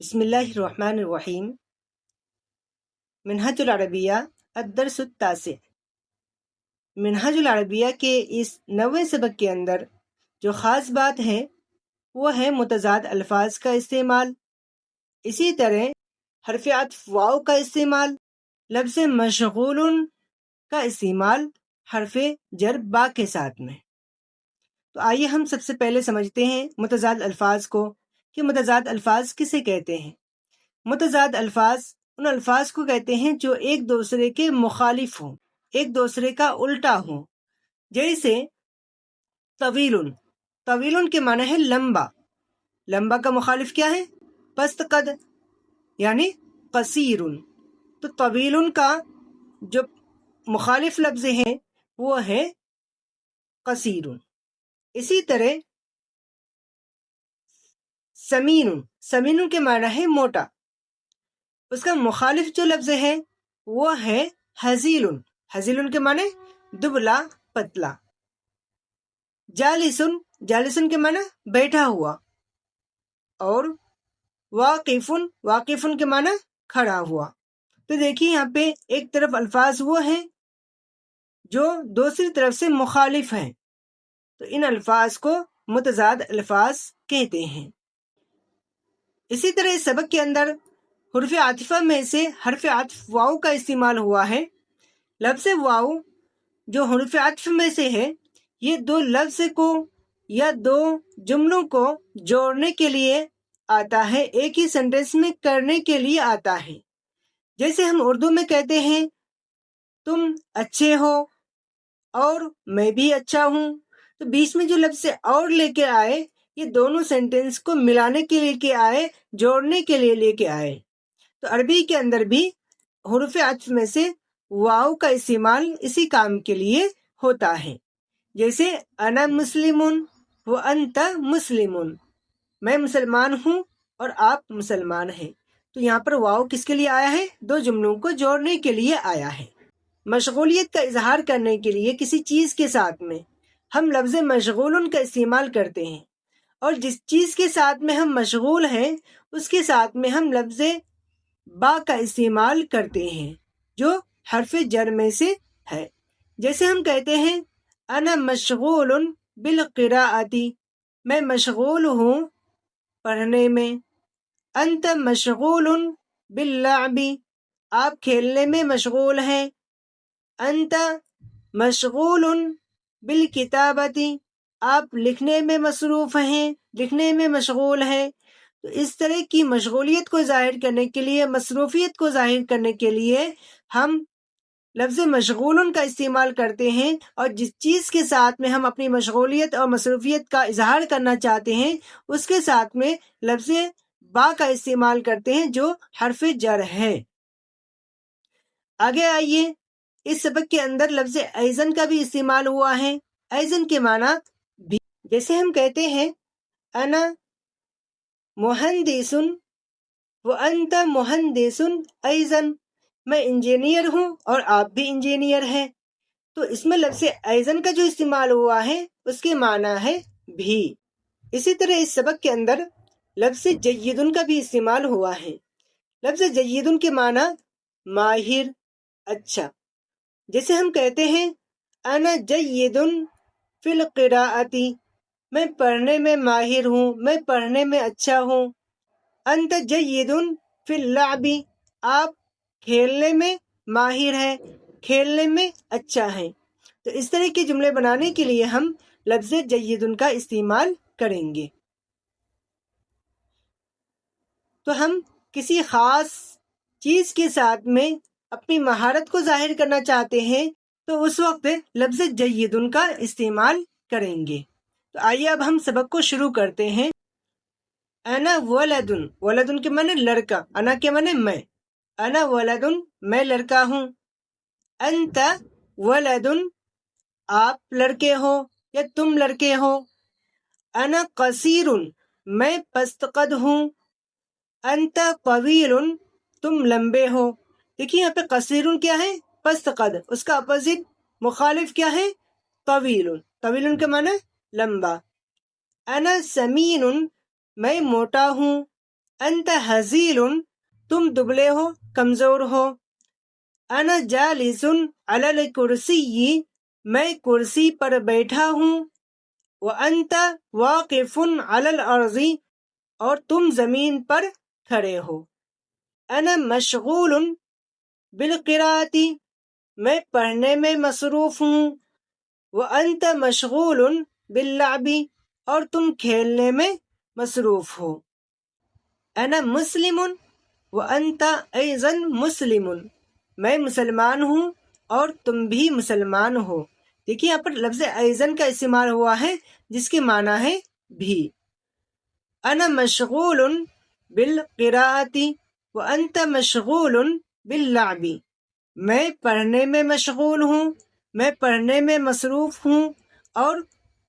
بسم اللہ الرحمن الرحیم۔ منہج العربیہ الدرس التاسع۔ منہج العربیہ کے اس 9ویں سبق کے اندر جو خاص بات ہے وہ ہے متضاد الفاظ کا استعمال، اسی طرح حرف عطف واو کا استعمال، لفظ مشغول کا استعمال حرف جر با کے ساتھ میں۔ تو آئیے ہم سب سے پہلے سمجھتے ہیں متضاد الفاظ کو کہ متضاد الفاظ کسے کہتے ہیں۔ متضاد الفاظ ان الفاظ کو کہتے ہیں جو ایک دوسرے کے مخالف ہوں، ایک دوسرے کا الٹا ہوں۔ جیسے طویل، طویل کے معنی ہے لمبا، لمبا کا مخالف کیا ہے؟ پست قد یعنی قصیر۔ تو طویل کا جو مخالف لفظ ہے وہ ہے قصیر۔ اسی طرح سمین، سمین کے معنی ہے موٹا، اس کا مخالف جو لفظ ہے وہ ہے ہزیل، ہزیل کے معنی دبلا پتلا۔ جالسن، جالسن کے معنی بیٹھا ہوا، اور واقفن، واقفن کے معنی کھڑا ہوا۔ تو دیکھیے یہاں پہ ایک طرف الفاظ وہ ہیں جو دوسری طرف سے مخالف ہیں، تو ان الفاظ کو متضاد الفاظ کہتے ہیں۔ اسی طرح اس سبق کے اندر حرف عاطفہ میں سے حرف عطف واو کا استعمال ہوا ہے۔ لفظ واو جو حرف عطف میں سے ہے، یہ دو لفظ کو یا دو جملوں کو جوڑنے کے لیے آتا ہے، ایک ہی سینٹینس میں کرنے کے لیے آتا ہے۔ جیسے ہم اردو میں کہتے ہیں تم اچھے ہو اور میں بھی اچھا ہوں، تو بیچ میں جو لفظ اور لے کے آئے، یہ دونوں سینٹینس کو ملانے کے لیے آئے، جوڑنے کے لیے لے کے آئے۔ تو عربی کے اندر بھی حروف عطف میں سے واو کا استعمال اسی کام کے لیے ہوتا ہے۔ جیسے انا مسلمون و انت مسلمون، میں مسلمان ہوں اور آپ مسلمان ہیں۔ تو یہاں پر واو کس کے لیے آیا ہے؟ دو جملوں کو جوڑنے کے لیے آیا ہے۔ مشغولیت کا اظہار کرنے کے لیے کسی چیز کے ساتھ میں ہم لفظ مشغول کا استعمال کرتے ہیں، اور جس چیز کے ساتھ میں ہم مشغول ہیں اس کے ساتھ میں ہم لفظ با کا استعمال کرتے ہیں جو حرف جر میں سے ہے۔ جیسے ہم کہتے ہیں انا مشغول بالقراءۃ، میں مشغول ہوں پڑھنے میں۔ انت مشغول باللعب، آپ کھیلنے میں مشغول ہیں۔ انت مشغول بالکتابۃ، آپ لکھنے میں مصروف ہیں، لکھنے میں مشغول ہیں۔ تو اس طرح کی مشغولیت کو ظاہر کرنے کے لیے، مصروفیت کو ظاہر کرنے کے لیے ہم لفظ مشغول کا استعمال کرتے ہیں، اور جس چیز کے ساتھ میں ہم اپنی مشغولیت اور مصروفیت کا اظہار کرنا چاہتے ہیں اس کے ساتھ میں لفظ با کا استعمال کرتے ہیں جو حرف جر ہے۔ آگے آئیے، اس سبق کے اندر لفظ ایزن کا بھی استعمال ہوا ہے۔ ایزن کے معنی بھی، جیسے ہم کہتے ہیں انا مہندس وانت مہندس ایزن، میں انجینئر ہوں اور آپ بھی انجینئر ہیں۔ تو اس میں لفظ ایزن کا جو استعمال ہوا ہے اس کے معنی ہے بھی۔ اسی طرح اس سبق کے اندر لفظ جیدن کا بھی استعمال ہوا ہے۔ لفظ جیدن کے معنی ماہر، اچھا۔ جیسے ہم کہتے ہیں انا جید فی القراءۃ، میں پڑھنے میں ماہر ہوں، میں پڑھنے میں اچھا ہوں۔ انت جید فی اللعب، آپ کھیلنے میں ماہر ہیں، کھیلنے میں اچھا ہیں۔ تو اس طرح کے جملے بنانے کے لیے ہم لفظ جیدن کا استعمال کریں گے۔ تو ہم کسی خاص چیز کے ساتھ میں اپنی مہارت کو ظاہر کرنا چاہتے ہیں تو اس وقت لفظ جیدن کا استعمال کریں گے۔ تو آئیے اب ہم سبق کو شروع کرتے ہیں۔ انا ولدن، ولدن کے معنی لڑکا، انا کے معنی میں، انا ولدن میں لڑکا ہوں۔ انت ولدن آپ لڑکے ہو یا تم لڑکے ہو۔ انا قصیر میں پست قد ہوں۔ انت طویل تم لمبے ہو۔ دیکھیے یہاں پہ قصیر کیا ہے؟ پست قد، اس کا اپوزٹ مخالف کیا ہے؟ طویل، طویل کے معنی لمبا۔ انا سمین میں موٹا ہوں۔ انت حزیل تم دبلے ہو، کمزور ہو. انا جالس علی الکرسی میں کرسی پر بیٹھا ہوں. وانت واقف علی الارض اور تم زمین پر کھڑے ہو. انا مشغول بالقراءۃ میں پڑھنے میں مصروف ہوں. وانت مشغول باللعب اور تم کھیلنے میں مصروف ہو. انا مسلم وانت ایضا مسلم میں مسلمان ہوں اور تم بھی مسلمان ہو. دیکھیے یہاں پر لفظ ایضاً کا استعمال ہوا ہے جس کے معنی ہے بھی. انا مشغول بالقراءۃ وانت مشغول باللعب میں پڑھنے میں مشغول ہوں، میں پڑھنے میں مصروف ہوں اور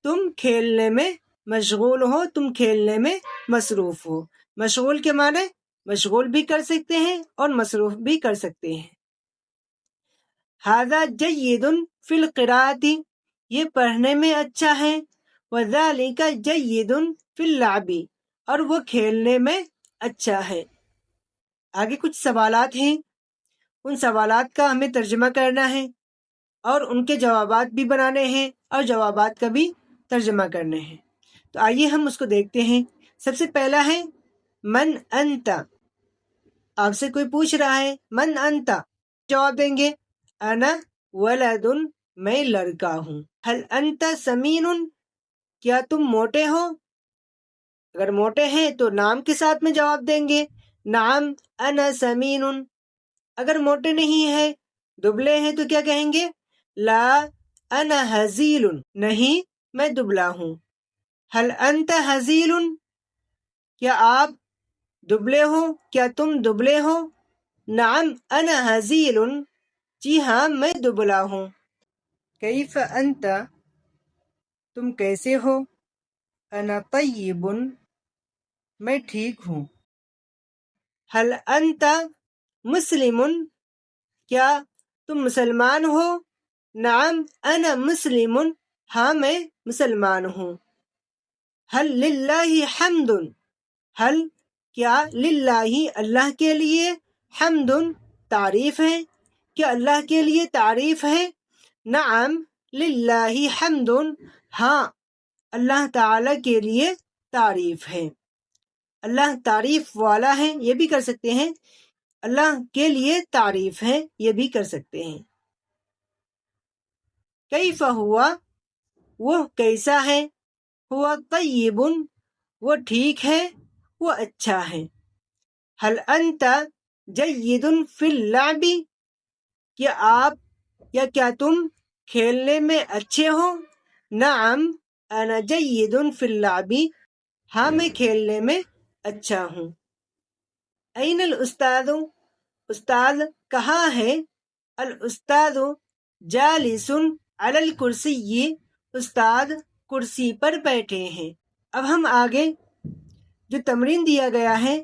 تم کھیلنے میں مشغول ہو، تم کھیلنے میں مصروف ہو. مشغول کے معنی مشغول بھی کر سکتے ہیں اور مصروف بھی کر سکتے ہیں. ھذا جید فی القراءۃ یہ پڑھنے میں اچھا ہے. وذالک جید فی اللعب اور وہ کھیلنے میں اچھا ہے. آگے کچھ سوالات ہیں، ان سوالات کا ہمیں ترجمہ کرنا ہے اور ان کے جوابات بھی بنانے ہیں اور جوابات کا بھی ترجمہ کرنے ہیں. تو آئیے ہم اس کو دیکھتے ہیں. سب سے پہلا ہے من انت. آپ سے کوئی پوچھ رہا ہے من انت، جواب دیں گے انا ولد میں لڑکا ہوں. هل انت سمین کیا تم موٹے ہو؟ اگر موٹے ہیں تو نام کے ساتھ میں جواب دیں گے نعم انا سمین. اگر موٹے نہیں ہیں، دبلے ہیں تو کیا کہیں گے لا انا ہزیل نہیں میں دبلا ہوں. هل انت ہزیل کیا آپ دبلے ہو، کیا تم دبلے ہو؟ نعم انا ہزیل جی ہاں میں دبلا ہوں. کیف انت تم کیسے ہو؟ انا طیب میں ٹھیک ہوں. هل انت مسلم کیا تم مسلمان ہو؟ نعم انا مسلم ہاں میں مسلمان ہوں. هل للہ حمد هل کیا للہ اللہ کے لیے حمد تعریف ہے، کیا اللہ کے لیے تعریف ہے؟ نعم للہ حمد ہاں اللہ تعالی کے لیے تعریف ہے. اللہ تعریف والا ہے یہ بھی کر سکتے ہیں، اللہ کے لیے تعریف ہے یہ بھی کر سکتے ہیں. کیف ہوا وہ کیسا ہے، ہوا طیب وہ ٹھیک ہے، وہ اچھا ہے. هل انت جید فی اللعب کیا آپ یا کیا تم کھیلنے میں اچھے ہو؟ نعم انا جید فی اللعب ہاں میں کھیلنے میں اچھا ہوں. این الاستاذ استاد کہاں ہے؟ الاستاذ جالس علی الکرسی استاد کرسی پر بیٹھے ہیں. اب ہم آگے جو تمرین دیا گیا ہے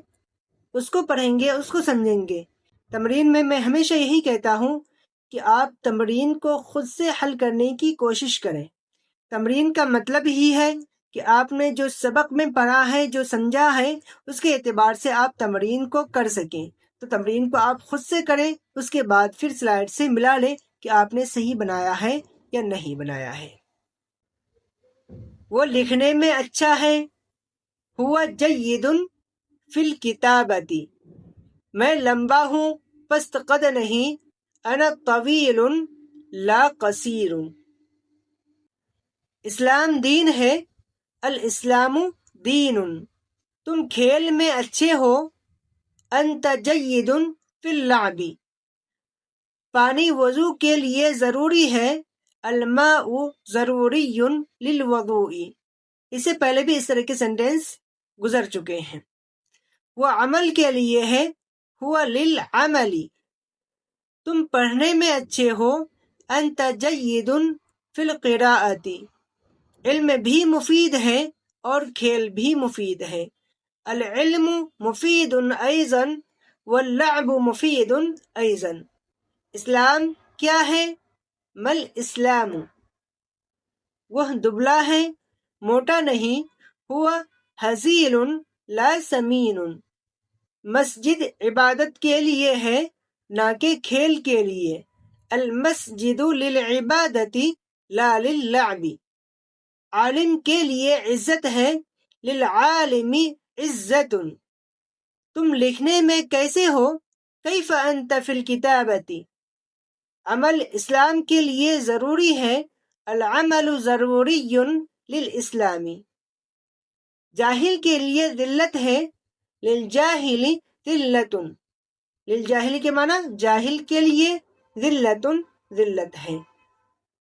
اس کو پڑھیں گے، اس کو سمجھیں گے. تمرین میں ہمیشہ یہی کہتا ہوں کہ آپ تمرین کو خود سے حل کرنے کی کوشش کریں. تمرین کا مطلب ہی ہے کہ آپ نے جو سبق میں پڑھا ہے، جو سمجھا ہے، اس کے اعتبار سے آپ تمرین کو کر سکیں. تو تمرین کو آپ خود سے کریں، اس کے بعد پھر سلائیڈ سے ملا لیں کہ آپ نے صحیح بنایا ہے یا نہیں بنایا ہے. وہ لکھنے میں اچھا ہے. ہوا جید فی الکتابۃ میں لمبا ہوں پست قد نہیں. انا طویل لا قصیر اسلام دین ہے. الاسلام دین تم کھیل میں اچھے ہو. انت جید فی اللعب پانی وضو کے لیے ضروری ہے. الماء ضروری للوضوء اس سے پہلے بھی اس طرح کے سینٹینس گزر چکے ہیں. وہ عمل کے لیے ہے. ہوا للعمل تم پڑھنے میں اچھے ہو. انت جید فی القراءۃ علم بھی مفید ہے اور کھیل بھی مفید ہے. العلم مفید ایضا واللعب مفید ایضا اسلام کیا ہے؟ مل اسلام وہ دبلا ہے موٹا نہیں. ہوا ہزیل لا سمین مسجد عبادت کے لیے ہے نہ کہ کھیل کے لیے. المسجد للعبادت لا للعب. عالم کے لیے عزت ہے، للعالم عزت. تم لکھنے میں کیسے ہو؟ کیف انت فی الکتابت. عمل اسلام کے لیے ضروری ہے، العمل ضروری للاسلام. جاہل کے لیے ذلت ہے، للجاہل ذلت. للجاہل کے معنی جاہل کے لیے ذلت ذلت ہے.